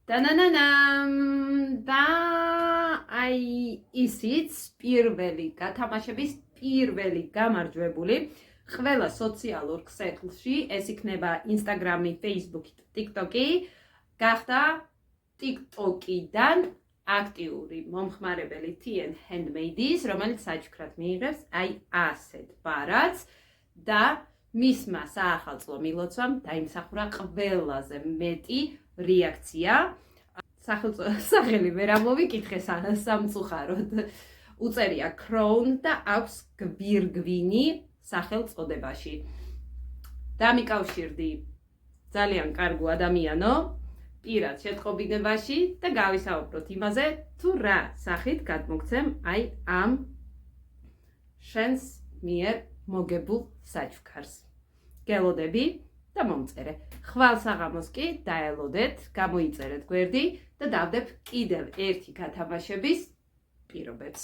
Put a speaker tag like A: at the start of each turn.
A: დანანანამ და აი ისიც პირველი გათამაშების პირველი გამარჯვებული ყველა სოციალურ ქსელში, ეს იქნება Instagram-ი, Facebook-ი, TikTok-ი, გახდა TikTok-იდან აქტიური მომხმარებელი TN Handmade-ის, რომელიც საჩუქრად მიიღებს აი ასეთ ბარათს და მისმა საახალწლო მილოცვამ დაიმსახურა ყველაზე მეტი რეაქცია. სახელი ვერ ამოვიკითხე სამწუხაროდ. უწერია Crown და აქვს გვირგვინი სახელწოდებაში. დამიკავშირდი ძალიან კარგო ადამიანო პირად შეტყობინებაში და გავისაუბროთ იმაზე, თუ რა სახით გადმოგცემ აი ამ შენს მიერ მოგებულ საჩუქარს. გელოდები და მომწერე. ხვალ საღამოს კი დაელოდეთ, გამოიწერეთ გვერდი და დავდებ კიდევ ერთი გათამაშების პირობებს.